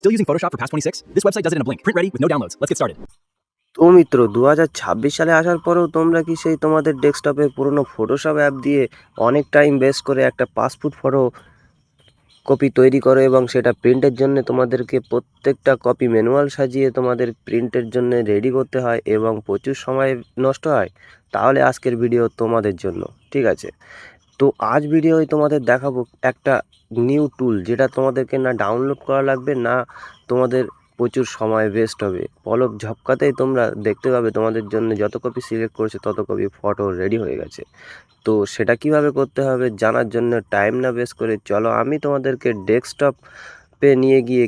Still using Photoshop for Past 26? This website does it in a blink. Print ready with no downloads. Let's get started. তো মিত্র 2026 সালে আসার পরেও তোমরা কি সেই তোমাদের ডেস্কটপের পুরনো ফটোশপ অ্যাপ দিয়ে অনেক টাইম ওয়েস্ট করে একটা পাসপোর্ট ফটো কপি তৈরি করো এবং সেটা প্রিন্টের জন্য তোমাদেরকে প্রত্যেকটা কপি ম্যানুয়াল সাজিয়ে তোমাদের প্রিন্টের জন্য রেডি করতে হয় এবং প্রচুর সময় নষ্ট হয়? তাহলে আজকের ভিডিও তোমাদের জন্য, ঠিক আছে? তো আজ ভিডিওয় তোমাদের দেখাবো একটা নিউ টুল, যেটা তোমাদেরকে না ডাউনলোড করা লাগবে, না তোমাদের প্রচুর সময় ওয়েস্ট হবে। পলক ঝপকাতেই তোমরা দেখতে পাবে তোমাদের জন্য যত কপি সিলেক্ট করেছে তত কপি ফটো রেডি হয়ে গেছে। তো সেটা কিভাবে করতে হবে জানার জন্য টাইম না ওয়েস্ট করে চলো আমি তোমাদেরকে ডেস্কটপে নিয়ে গিয়ে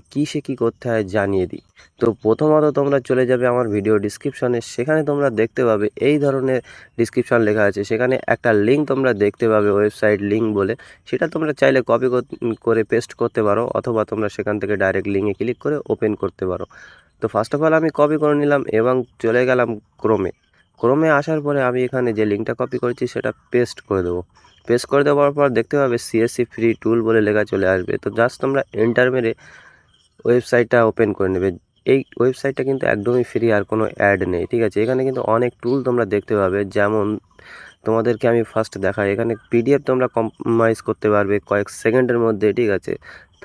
কী করতে হয় জানিয়ে দিই। তো প্রথমত তোমরা চলে যাবে আমার ভিডিও ডিসক্রিপশনে, সেখানে তোমরা দেখতে পাবে এই ধরনের ডিসক্রিপশন লেখা আছে, সেখানে একটা লিঙ্ক তোমরা দেখতে পাবে, ওয়েবসাইট লিঙ্ক বলে। সেটা তোমরা চাইলে কপি করে পেস্ট করতে পারো, অথবা তোমরা সেখান থেকে ডাইরেক্ট লিঙ্কে ক্লিক করে ওপেন করতে পারো। তো ফার্স্ট অফ অল আমি কপি করে নিলাম এবং চলে গেলাম ক্রোমে আসার পরে আমি এখানে যে লিঙ্কটা কপি করেছি সেটা পেস্ট করে দেবো। পেস্ট করে দেওয়ার পর দেখতে পাবে সিএসসি ফ্রি টুল বলে লেখা চলে আসবে। তো জাস্ট তোমরা এন্টার মেরে ওয়েবসাইটটা ওপেন করে নেবে। এই ওয়েবসাইটটা কিন্তু একদমই ফ্রি, আর কোনো অ্যাড নেই, ঠিক আছে? এখানে কিন্তু অনেক টুল তোমরা দেখতে পাবে, যেমন তোমাদেরকে আমি ফার্স্ট দেখাই। এখানে পিডিএফ তোমরা কম্প্রোমাইজ করতে পারবে কয়েক সেকেন্ডের মধ্যে, ঠিক আছে?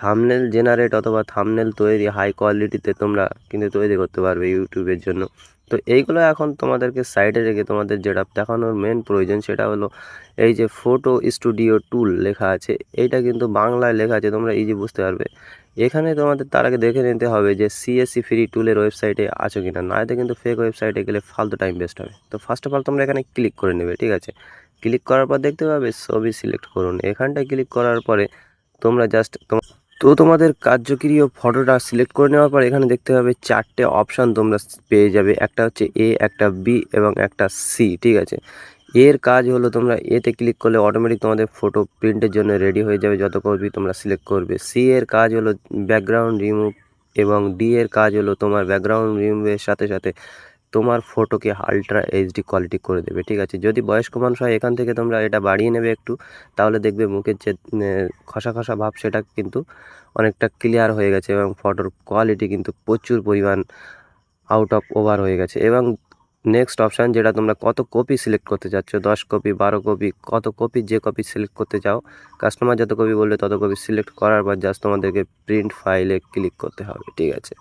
থাম্বনেল জেনারেট অথবা থাম্বনেল তৈরি হাই কোয়ালিটিতে তোমরা কিন্তু তৈরি করতে পারবে ইউটিউবের জন্য। তো এইগুলো এখন তোমাদেরকে সাইডে রেখে তোমাদের যেটা দেখানোর মেন প্রয়োজন সেটা হলো এই যে ফটো স্টুডিও টুল লেখা আছে, এইটা কিন্তু বাংলায় লেখা আছে, তোমরা ইজি বুঝতে পারবে। এখানে তোমাদের তার আগে দেখে নিতে হবে যে সিএসসি ফ্রি টুলের ওয়েবসাইটে আছো কিনা, নয়তো কিন্তু ফেক ওয়েবসাইটে গেলে ফালতু টাইম ওয়েস্ট হবে। তো ফার্স্ট অফ অল তোমরা এখানে ক্লিক করে নেবে, ঠিক আছে? ক্লিক করার পর দেখতে পাবে ছবি সিলেক্ট করুন। এখানটায় ক্লিক করার পরে তোমরা জাস্ট তোমাদের কার্যকরী ফটোটা সিলেক্ট করে নেওয়ার পর এখানে দেখতে পাবে চারটে অপশান তোমরা পেয়ে যাবে। একটা হচ্ছে এ, একটা বি এবং একটা সি, ঠিক আছে? এর কাজ হলো তোমরা এতে ক্লিক করলে অটোমেটিক তোমাদের ফটো প্রিন্টের জন্য রেডি হয়ে যাবে যত কপি তোমরা সিলেক্ট করবে। সি এর কাজ হলো ব্যাকগ্রাউন্ড রিমুভ, এবং ডি এর কাজ হলো তোমার ব্যাকগ্রাউন্ড রিমুভের সাথে সাথে তোমার ফটোকে আলট্রা এইচডি কোয়ালিটি করে দেবে, ঠিক আছে? যদি বয়স্ক মানুষ হয় এখান থেকে তোমরা এটা বাড়িয়ে নেবে একটু, তাহলে দেখবে মুখের যে খসা খসা ভাব সেটা কিন্তু অনেকটা ক্লিয়ার হয়ে গেছে এবং ফটোর কোয়ালিটি কিন্তু প্রচুর পরিমাণ আউট অফ ওভার হয়ে গেছে। এবং নেক্সট অপশান, যেটা তোমরা কত কপি সিলেক্ট করতে চাচ্ছ, 10 কপি 12 কপি, কত কপি যে কপি সিলেক্ট করতে চাও, কাস্টমার যত কপি বললে তত কপি সিলেক্ট করার পর জাস্ট তোমাদেরকে প্রিন্ট ফাইলে ক্লিক করতে হবে, ঠিক আছে?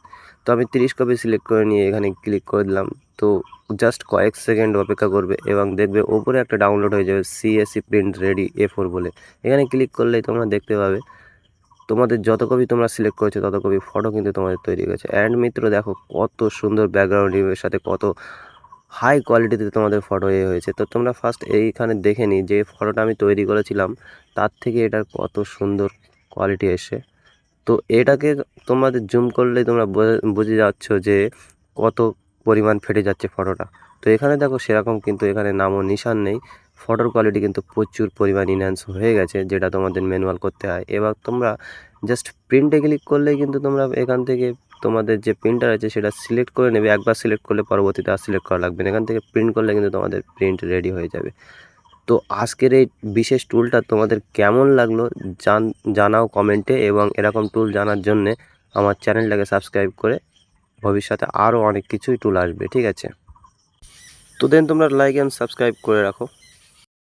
তো আমি 30 কপি সিলেক্ট করে নিয়ে এখানে ক্লিক করে দিলাম। তো জাস্ট কয়েক সেকেন্ড অপেক্ষা করবে এবং দেখবে ওপরে একটা ডাউনলোড হয়ে যাবে সিএসসি প্রিন্ট রেডি A4 বলে। এখানে ক্লিক করলেই তোমরা দেখতে পাবে তোমাদের যত কপি তোমরা সিলেক্ট করেছো তত কপি ফটো কিন্তু তোমাদের তৈরি হয়ে গেছে। অ্যান্ড মিত্র দেখো কত সুন্দর ব্যাকগ্রাউন্ড ইমেজের সাথে কত হাই কোয়ালিটিতে তোমাদের ফটো হয়েছে। তো তোমরা ফার্স্ট এইখানে দেখে নিই যে ফটোটা আমি তৈরি করেছিলাম তার থেকে এটার কত সুন্দর কোয়ালিটি এসে। তো এটাকে তোমাদের জুম করলেই তোমরা বুঝে যাচ্ছ যে কত পরিমাণ ফেটে যাচ্ছে ফটোটা। তো এখানে দেখো সেরকম কিন্তু এখানে নামও নিশান নেই, ফটোর কোয়ালিটি কিন্তু প্রচুর পরিমাণ ইনহ্যান্স হয়ে গেছে, যেটা তোমাদের ম্যানুয়াল করতে হয়। এবার তোমরা জাস্ট প্রিন্টে ক্লিক করলেই কিন্তু তোমরা এখান থেকে তোমাদের যে প্রিন্টার আছে সেটা সিলেক্ট করে নেবে। একবার সিলেক্ট করলে পরবর্তীতে আর সিলেক্ট করা লাগবে না, এখান থেকে প্রিন্ট করলে কিন্তু তোমাদের প্রিন্ট রেডি হয়ে যাবে। তো আজকের এই বিশেষ টুলটা তোমাদের কেমন লাগলো জানাও কমেন্টে, এবং এরকম টুল জানার জন্যে আমার চ্যানেলটাকে সাবস্ক্রাইব করে ভবিষ্যতে আরও অনেক কিছুই টুল আসবে, ঠিক আছে? তো দেন তোমরা লাইক অ্যান্ড সাবস্ক্রাইব করে রাখো।